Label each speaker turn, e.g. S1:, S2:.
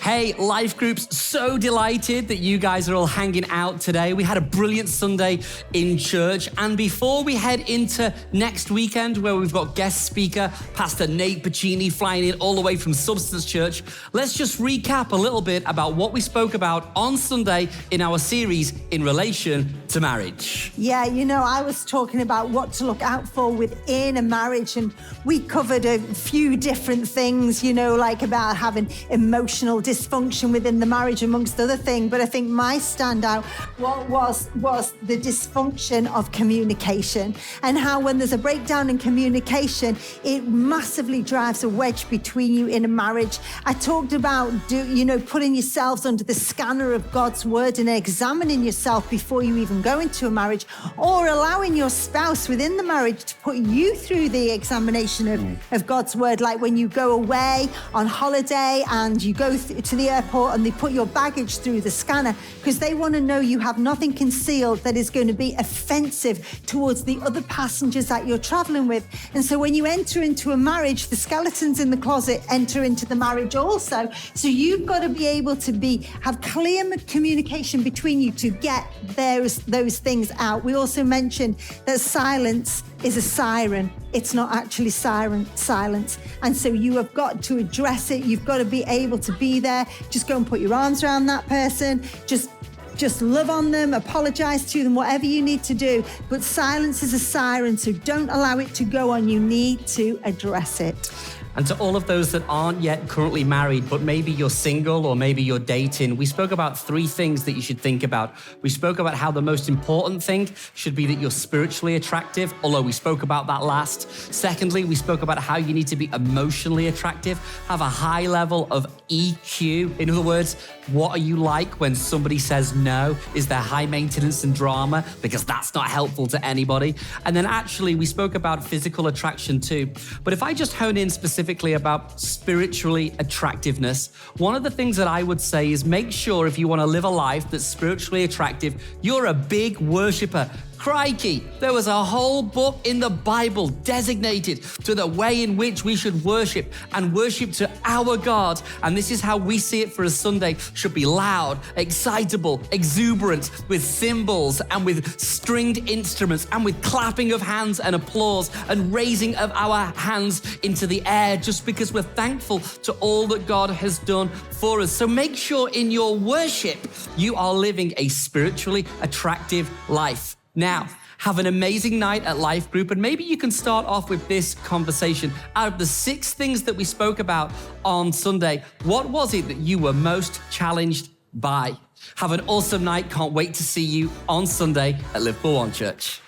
S1: Hey, life groups, so delighted that you guys are all hanging out today. We had a brilliant Sunday in church. And before we head into next weekend, where we've got guest speaker, Pastor Nate Pacini, flying in all the way from Substance Church, let's just recap a little bit about what we spoke about on Sunday in our series in relation to marriage.
S2: Yeah, I was talking about what to look out for within a marriage, and we covered a few different things, like about having emotional dysfunction within the marriage, amongst other things. But I think my standout was the dysfunction of communication, and how when there's a breakdown in communication, it massively drives a wedge between you in a marriage. I talked about, putting yourselves under the scanner of God's word and examining yourself before you even go into a marriage, or allowing your spouse within the marriage to put you through the examination of God's word. Like when you go away on holiday and you go to the airport and they put your baggage through the scanner, because they want to know you have nothing concealed that is going to be offensive towards the other passengers that you're traveling with. And so when you enter into a marriage, the skeletons in the closet enter into the marriage also. So you've got to be able to have clear communication between you to get those things out. We also mentioned that silence is a siren. It's not actually silence. And so you have got to address it. You've got to be able to be there. Just go and put your arms around that person. Just love on them, apologize to them, whatever you need to do. But silence is a siren, so don't allow it to go on. You need to address it.
S1: And to all of those that aren't yet currently married, but maybe you're single or maybe you're dating, we spoke about 3 things that you should think about. We spoke about how the most important thing should be that you're spiritually attractive, although we spoke about that last. Secondly, we spoke about how you need to be emotionally attractive, have a high level of EQ. In other words, what are you like when somebody says no? Is there high maintenance and drama? Because that's not helpful to anybody. And then actually, we spoke about physical attraction too. But if I just hone in specifically about spiritually attractiveness, one of the things that I would say is make sure if you want to live a life that's spiritually attractive, you're a big worshiper. Crikey, there was a whole book in the Bible designated to the way in which we should worship and worship to our God. And this is how we see it for a Sunday. Should be loud, excitable, exuberant, with cymbals and with stringed instruments and with clapping of hands and applause and raising of our hands into the air, just because we're thankful to all that God has done for us. So make sure in your worship, you are living a spiritually attractive life. Now, have an amazing night at Life Group, and maybe you can start off with this conversation. Out of the 6 things that we spoke about on Sunday, what was it that you were most challenged by? Have an awesome night. Can't wait to see you on Sunday at Liverpool One Church.